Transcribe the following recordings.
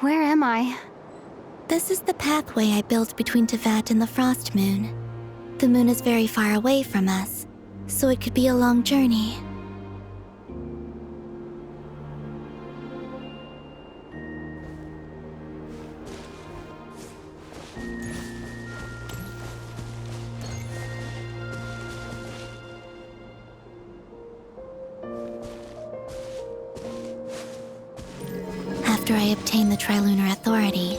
Where am I? This is the pathway I built between Teyvat and the Frost Moon. The moon is very far away from us, so it could be a long journey. After I obtained the Trilunar Authority,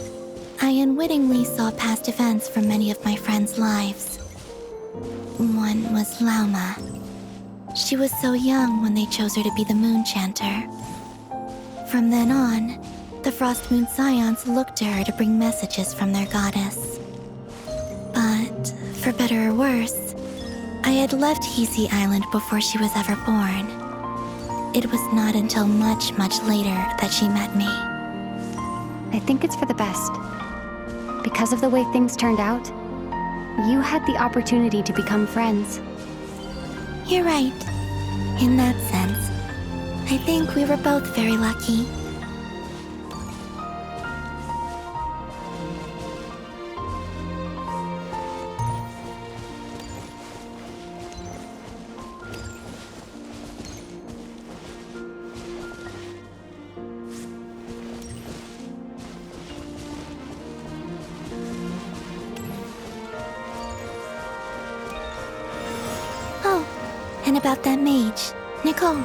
I unwittingly saw past events from many of my friends' lives. One was Lauma. She was so young when they chose her to be the Moon Chanter. From then on, the Frost Moon Scions looked to her to bring messages from their goddess. But, for better or worse, I had left Hisi Island before she was ever born. It was not until much, much later that she met me. I think it's for the best. Because of the way things turned out, you had the opportunity to become friends. You're right. In that sense, I think we were both very lucky. And about that mage, Nicole.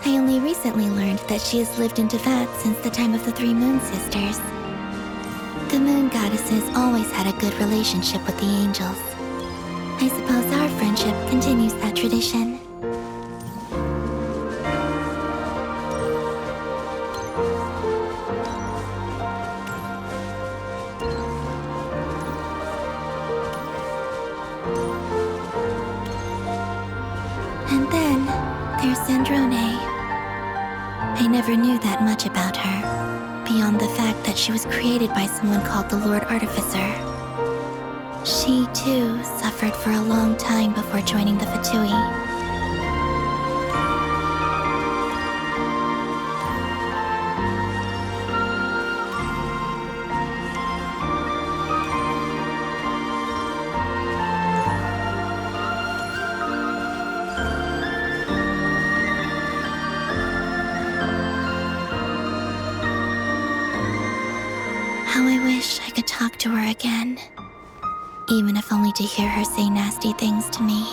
I only recently learned that she has lived in Teyvat since the time of the Three Moon Sisters. The Moon Goddesses always had a good relationship with the angels. I suppose our friendship continues that tradition. And then, there's Sandrone. I never knew that much about her, beyond the fact that she was created by someone called the Lord Artificer. She, too, suffered for a long time before joining the Fatui. How I wish I could talk to her again. Even if only to hear her say nasty things to me.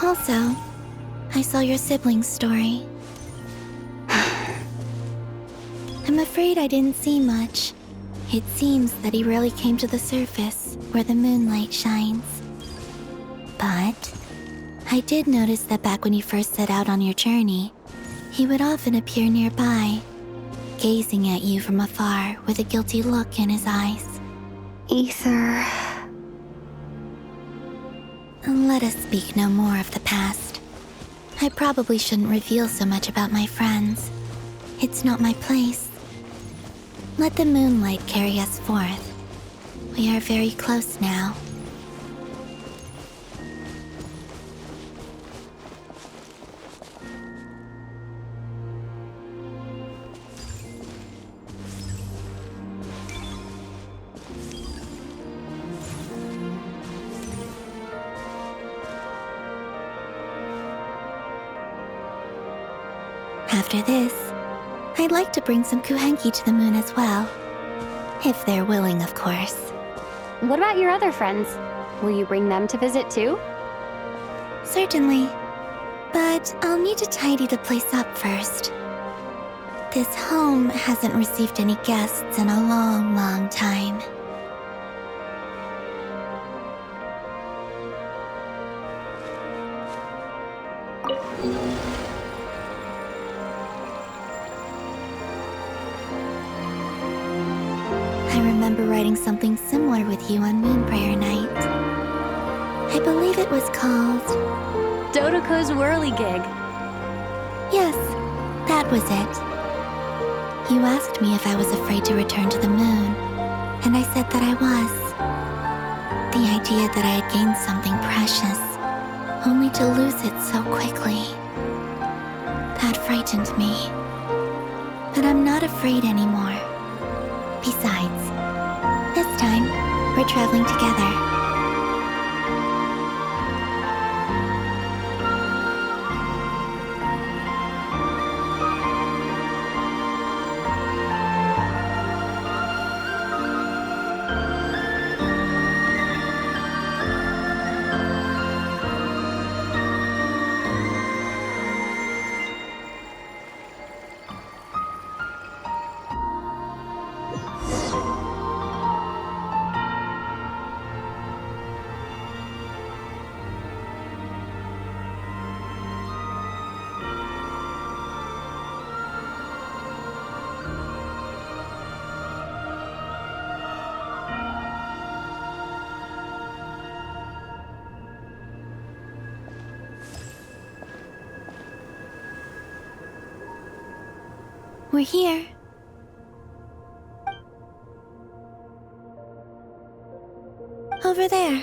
Also, I saw your sibling's story. I'm afraid I didn't see much. It seems that he rarely came to the surface, where the moonlight shines. But I did notice that back when you first set out on your journey, he would often appear nearby, gazing at you from afar with a guilty look in his eyes. Ether... Let us speak no more of the past. I probably shouldn't reveal so much about my friends. It's not my place. Let the moonlight carry us forth. We are very close now. After this, I'd like to bring some Kuhenki to the moon as well. If they're willing, of course. What about your other friends? Will you bring them to visit too? Certainly. But I'll need to tidy the place up first. This home hasn't received any guests in a long, long time. I remember writing something similar with you on Moon Prayer Night. I believe it was called... Dodoko's Whirligig. Yes, that was it. You asked me if I was afraid to return to the moon, and I said that I was. The idea that I had gained something precious, only to lose it so quickly. That frightened me. But I'm not afraid anymore. Besides, this time, we're traveling together. We're here. Over there.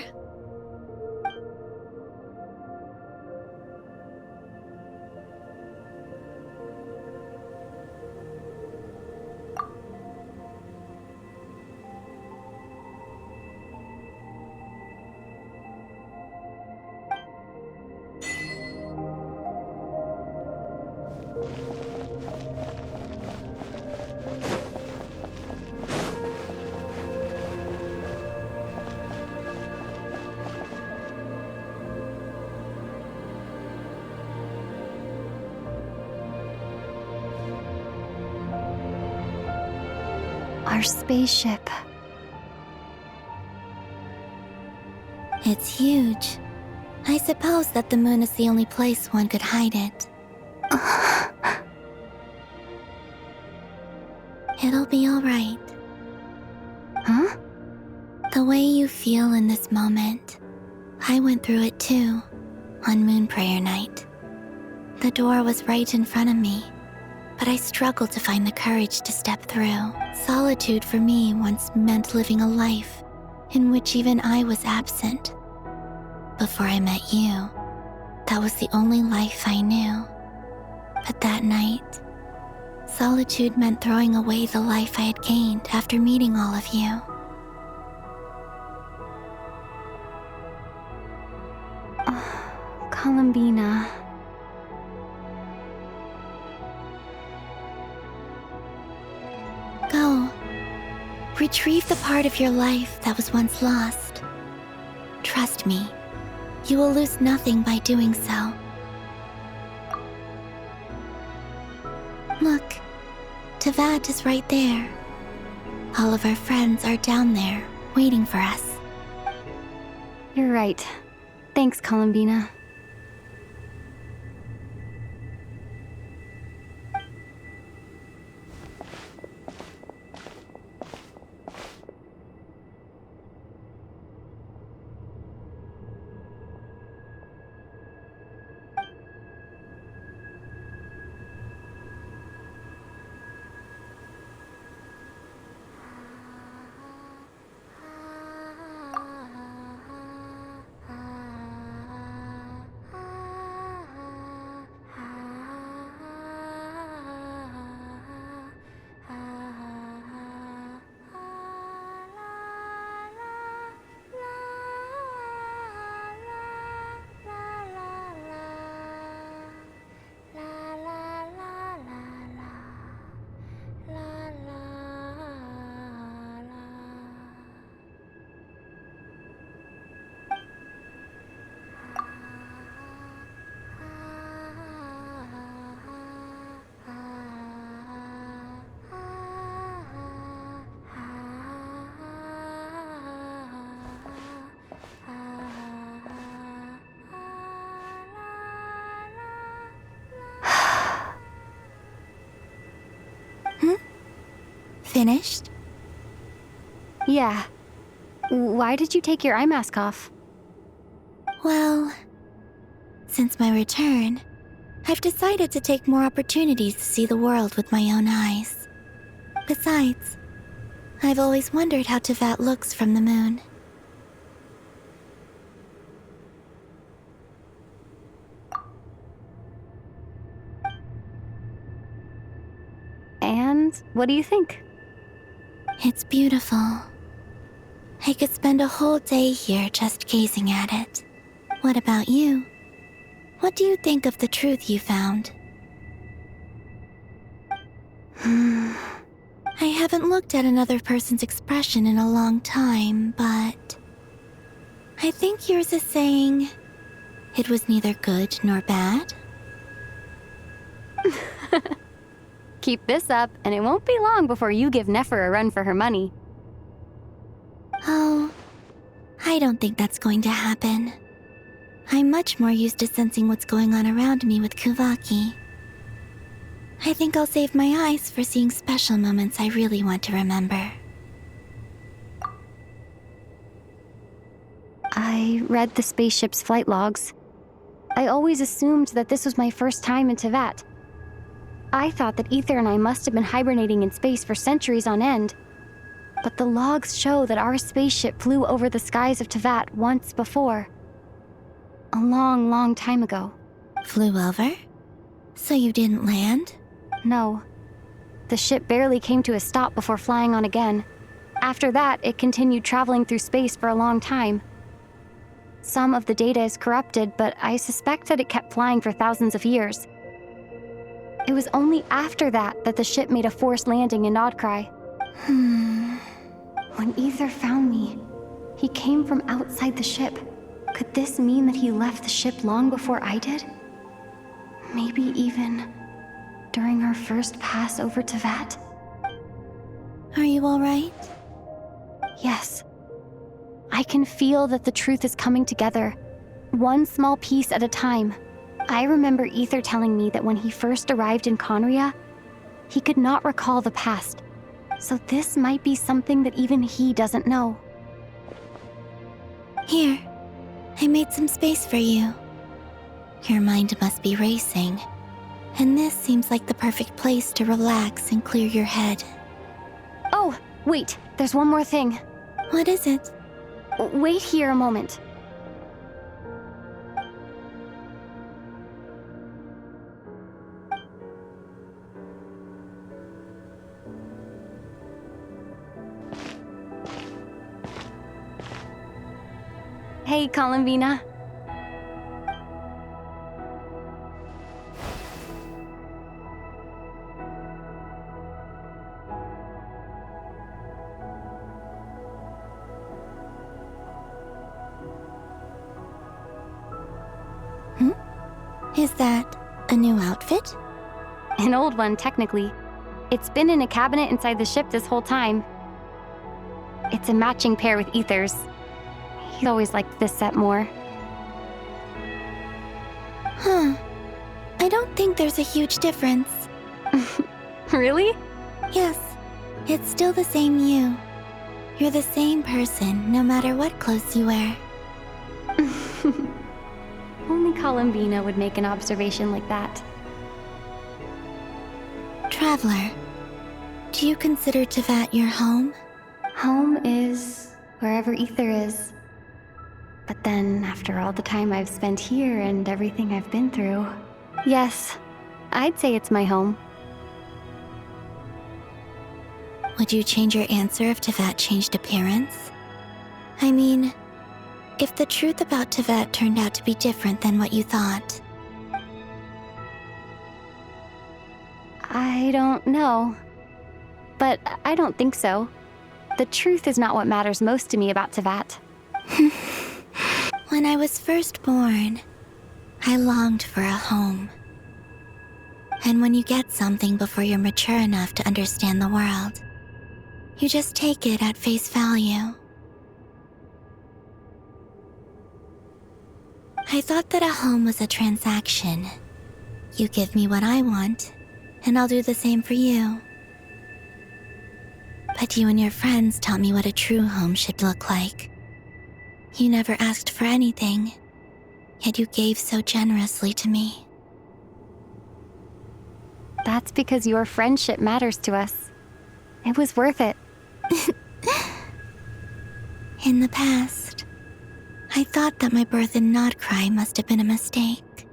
Our spaceship. It's huge. I suppose that the moon is the only place one could hide it. It'll be all right. Huh? The way you feel in this moment, I went through it too, on Moon Prayer Night. The door was right in front of me, but I struggled to find the courage to step through. Solitude for me once meant living a life in which even I was absent. Before I met you, that was the only life I knew. But that night, solitude meant throwing away the life I had gained after meeting all of you. Columbina. Go. Retrieve the part of your life that was once lost. Trust me, you will lose nothing by doing so. Look, Tavad is right there. All of our friends are down there, waiting for us. You're right. Thanks, Columbina. Finished? Yeah. Why did you take your eye mask off? Well, since my return, I've decided to take more opportunities to see the world with my own eyes. Besides, I've always wondered how Tevat looks from the moon. And what do you think? It's beautiful. I could spend a whole day here just gazing at it. What about you? What do you think of the truth you found? I haven't looked at another person's expression in a long time, but I think yours is saying it was neither good nor bad. Keep this up, and it won't be long before you give Nefer a run for her money. Oh, I don't think that's going to happen. I'm much more used to sensing what's going on around me with Kuvaki. I think I'll save my eyes for seeing special moments I really want to remember. I read the spaceship's flight logs. I always assumed that this was my first time in Tevat. I thought that Ether and I must have been hibernating in space for centuries on end. But the logs show that our spaceship flew over the skies of Tevat once before. A long, long time ago. Flew over? So you didn't land? No. The ship barely came to a stop before flying on again. After that, it continued traveling through space for a long time. Some of the data is corrupted, but I suspect that it kept flying for thousands of years. It was only after that that the ship made a forced landing in Krai. When Ether found me, he came from outside the ship. Could this mean that he left the ship long before I did? Maybe even during our first pass over Tevat? Are you alright? Yes. I can feel that the truth is coming together, one small piece at a time. I remember Ether telling me that when he first arrived in Conria, he could not recall the past. So this might be something that even he doesn't know. Here, I made some space for you. Your mind must be racing, and this seems like the perfect place to relax and clear your head. Oh, wait, there's one more thing. What is it? Wait here a moment. Hey, Columbina. Is that a new outfit? An old one, technically. It's been in a cabinet inside the ship this whole time. It's a matching pair with Ether's. He always liked this set more. I don't think there's a huge difference. Really? Yes, it's still the same you. You're the same person, no matter what clothes you wear. Only Columbina would make an observation like that. Traveler, do you consider Tevat your home? Home is wherever Ether is. But then, after all the time I've spent here and everything I've been through, yes, I'd say it's my home. Would you change your answer if Tevat changed appearance? I mean, if the truth about Tevat turned out to be different than what you thought. I don't know. But I don't think so. The truth is not what matters most to me about Tevat. When I was first born, I longed for a home. And when you get something before you're mature enough to understand the world, you just take it at face value. I thought that a home was a transaction. You give me what I want, and I'll do the same for you. But you and your friends taught me what a true home should look like. You never asked for anything, yet you gave so generously to me. That's because your friendship matters to us. It was worth it. In the past, I thought that my birth in Krai must have been a mistake.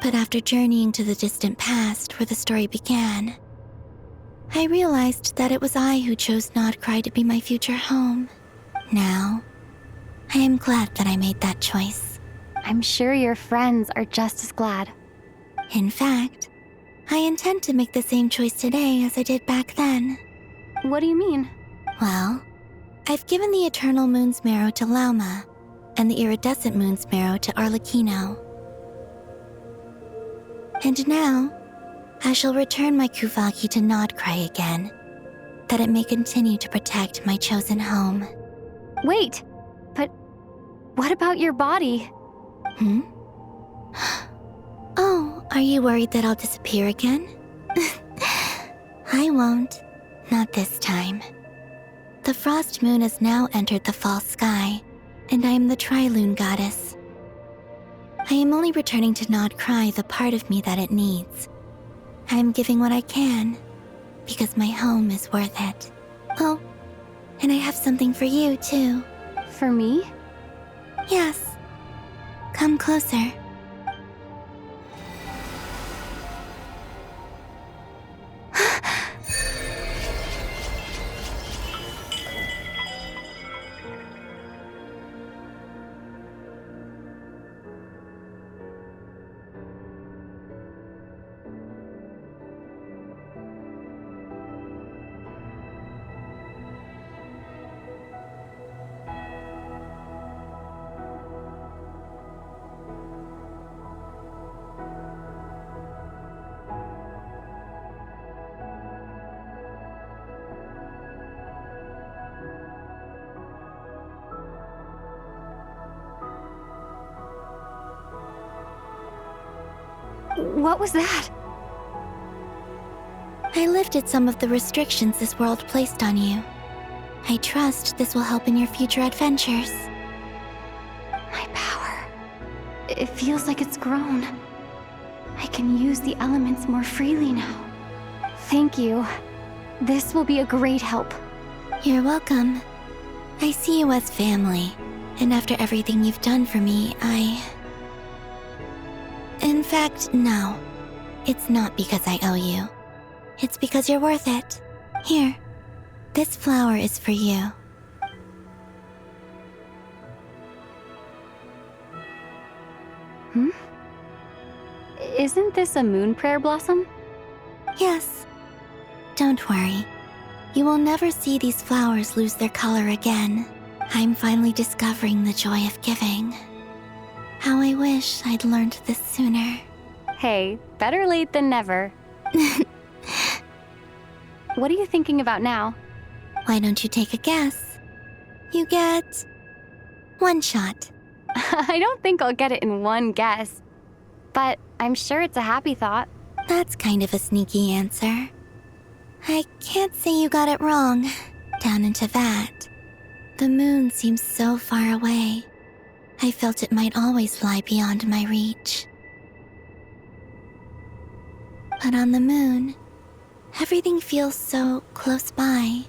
But after journeying to the distant past where the story began, I realized that it was I who chose Krai to be my future home. Now, I am glad that I made that choice. I'm sure your friends are just as glad. In fact, I intend to make the same choice today as I did back then. What do you mean? Well, I've given the Eternal Moon's Marrow to Lauma, and the Iridescent Moon's Marrow to Arlecchino. And now, I shall return my Kuvagi to Krai again, that it may continue to protect my chosen home. Wait, but what about your body? Oh, are you worried that I'll disappear again? I won't. Not this time. The Frost Moon has now entered the fall sky, and I am the Trilune Goddess. I am only returning to Krai the part of me that it needs. I am giving what I can, because my home is worth it. Oh, and I have something for you, too. For me? Yes. Come closer. What was that? I lifted some of the restrictions this world placed on you. I trust this will help in your future adventures. My power. It feels like it's grown. I can use the elements more freely now. Thank you. This will be a great help. You're welcome. I see you as family, and after everything you've done for me, In fact, no. It's not because I owe you. It's because you're worth it. Here, this flower is for you. Isn't this a moon prayer blossom? Yes. Don't worry. You will never see these flowers lose their color again. I'm finally discovering the joy of giving. How I wish I'd learned this sooner. Hey, better late than never. What are you thinking about now? Why don't you take a guess? You get 1 shot. I don't think I'll get it in one guess. But I'm sure it's a happy thought. That's kind of a sneaky answer. I can't say you got it wrong. Down into that, the moon seems so far away. I felt it might always lie beyond my reach. But on the moon, everything feels so close by.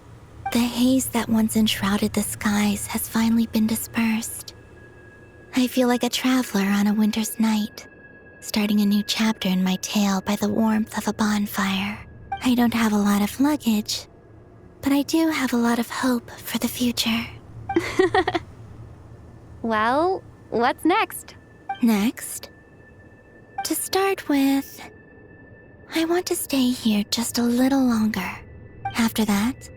The haze that once enshrouded the skies has finally been dispersed. I feel like a traveler on a winter's night, starting a new chapter in my tale by the warmth of a bonfire. I don't have a lot of luggage, but I do have a lot of hope for the future. Well, what's next? Next, to start with, I want to stay here just a little longer. After that,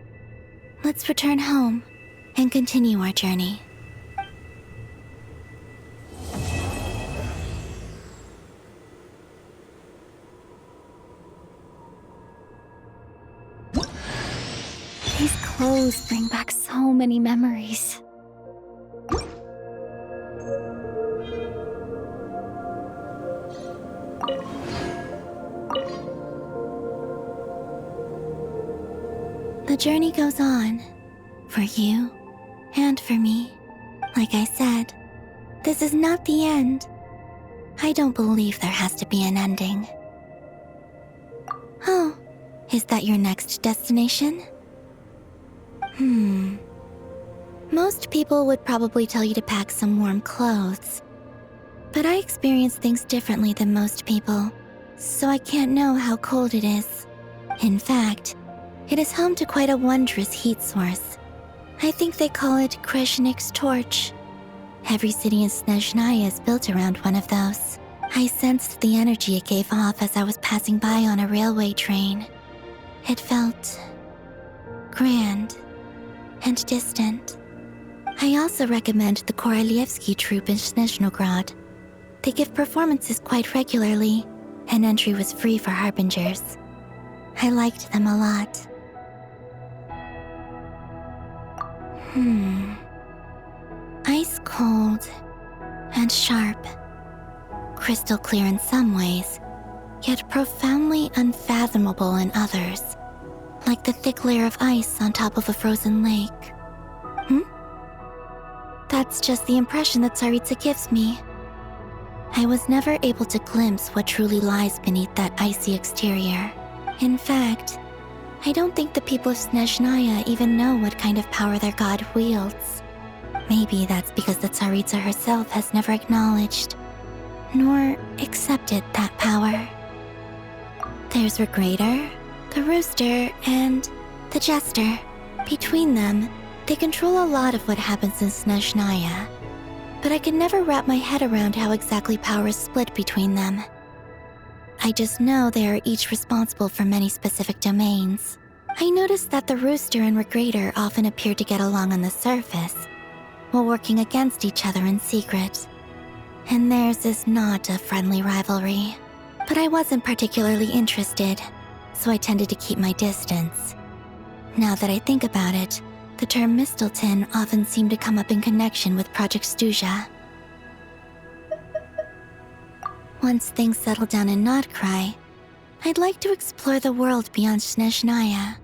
let's return home and continue our journey. These clothes bring back so many memories. The journey goes on, for you and for me. Like I said, this is not the end. I don't believe there has to be an ending. Oh, is that your next destination? Most people would probably tell you to pack some warm clothes. But I experience things differently than most people, so I can't know how cold it is. In fact, it is home to quite a wondrous heat source. I think they call it Kreshnik's torch. Every city in Snezhnaya is built around one of those. I sensed the energy it gave off as I was passing by on a railway train. It felt grand and distant. I also recommend the Korolievsky troupe in Snezhnograd. They give performances quite regularly, and entry was free for harbingers. I liked them a lot. Ice cold and sharp. Crystal clear in some ways, yet profoundly unfathomable in others. Like the thick layer of ice on top of a frozen lake. That's just the impression that Tsaritsa gives me. I was never able to glimpse what truly lies beneath that icy exterior. In fact, I don't think the people of Snezhnaya even know what kind of power their god wields. Maybe that's because the Tsaritsa herself has never acknowledged, nor accepted that power. There's Regrator, the Rooster, and the Jester. Between them, they control a lot of what happens in Snezhnaya, but I can never wrap my head around how exactly power is split between them. I just know they are each responsible for many specific domains. I noticed that the Rooster and Regrator often appear to get along on the surface, while working against each other in secret. And theirs is not a friendly rivalry. But I wasn't particularly interested, so I tended to keep my distance. Now that I think about it, the term Mistelton often seemed to come up in connection with Project Stuja. Once things settle down in Krai, I'd like to explore the world beyond Snezhnaya.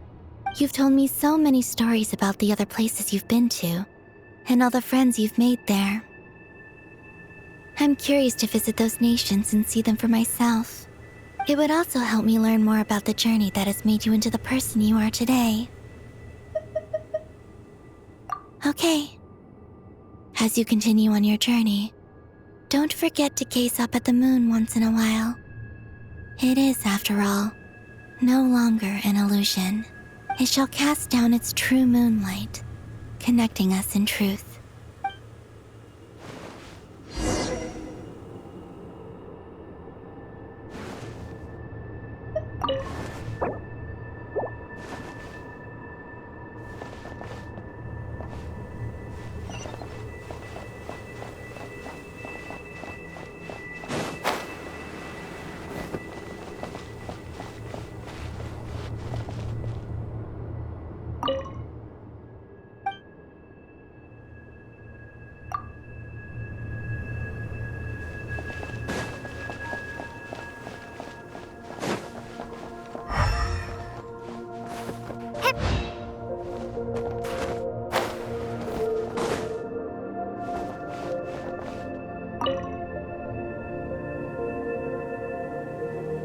You've told me so many stories about the other places you've been to, and all the friends you've made there. I'm curious to visit those nations and see them for myself. It would also help me learn more about the journey that has made you into the person you are today. Okay. As you continue on your journey, don't forget to gaze up at the moon once in a while. It is, after all, no longer an illusion. It shall cast down its true moonlight, connecting us in truth.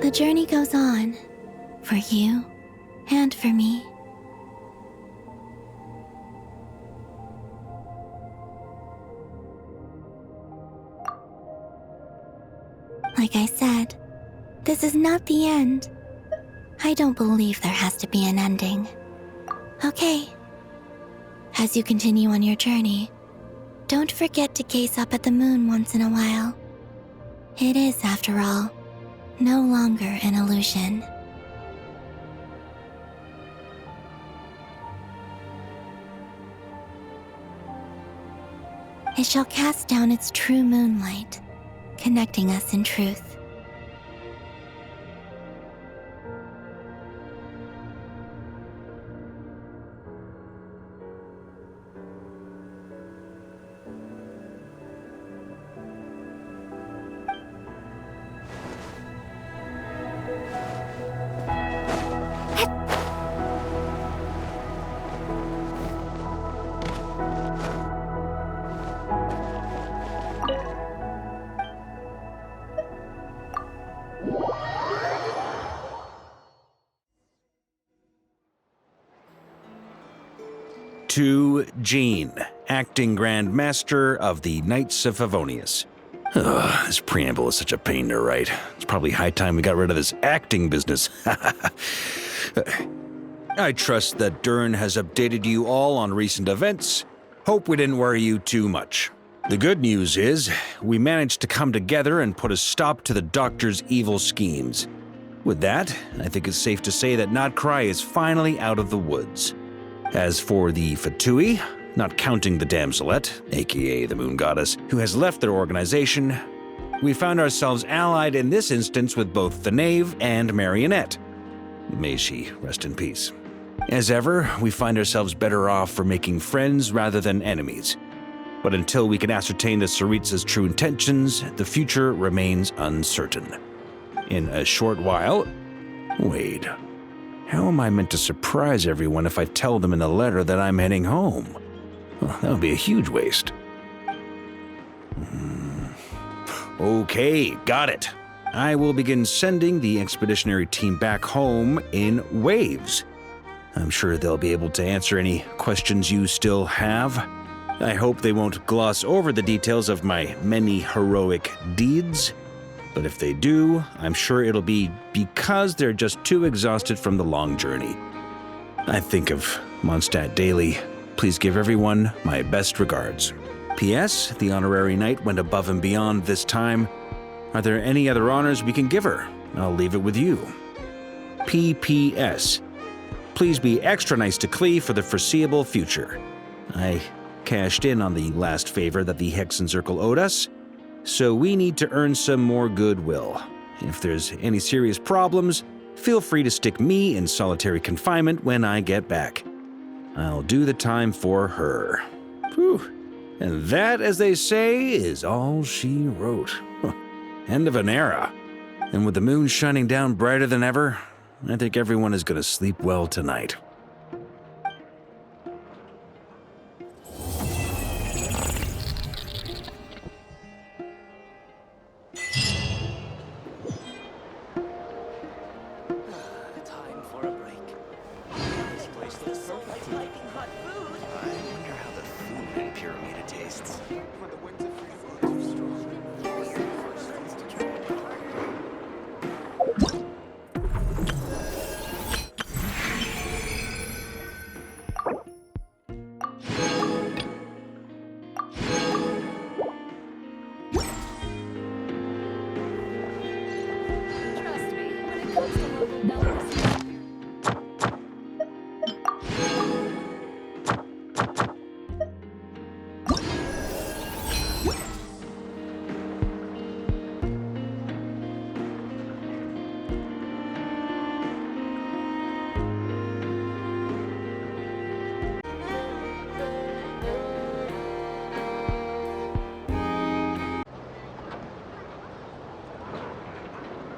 The journey goes on, for you and for me. Like I said, this is not the end. I don't believe there has to be an ending. Okay. As you continue on your journey, don't forget to gaze up at the moon once in a while. It is, after all, no longer an illusion. It shall cast down its true moonlight, connecting us in truth. To Jean, Acting Grand Master of the Knights of Favonius. Ugh, this preamble is such a pain to write. It's probably high time we got rid of this acting business. I trust that Dern has updated you all on recent events. Hope we didn't worry you too much. The good news is, we managed to come together and put a stop to the Doctor's evil schemes. With that, I think it's safe to say that Krai is finally out of the woods. As for the Fatui, not counting the Damselette, aka the Moon Goddess, who has left their organization, we found ourselves allied in this instance with both the Knave and Marionette. May she rest in peace. As ever, we find ourselves better off for making friends rather than enemies. But until we can ascertain the Tsaritsa's true intentions, the future remains uncertain. In a short while... Wait. How am I meant to surprise everyone if I tell them in the letter that I'm heading home? Well, that would be a huge waste. Okay, got it. I will begin sending the expeditionary team back home in waves. I'm sure they'll be able to answer any questions you still have. I hope they won't gloss over the details of my many heroic deeds. But if they do, I'm sure it'll be because they're just too exhausted from the long journey. I think of Mondstadt daily. Please give everyone my best regards. P.S. The honorary knight went above and beyond this time. Are there any other honors we can give her? I'll leave it with you. P.P.S. Please be extra nice to Klee for the foreseeable future. I cashed in on the last favor that the Hexen Circle owed us, so we need to earn some more goodwill. If there's any serious problems, feel free to stick me in solitary confinement when I get back. I'll do the time for her. Whew. And that, as they say, is all she wrote. End of an era. And with the moon shining down brighter than ever, I think everyone is going to sleep well tonight.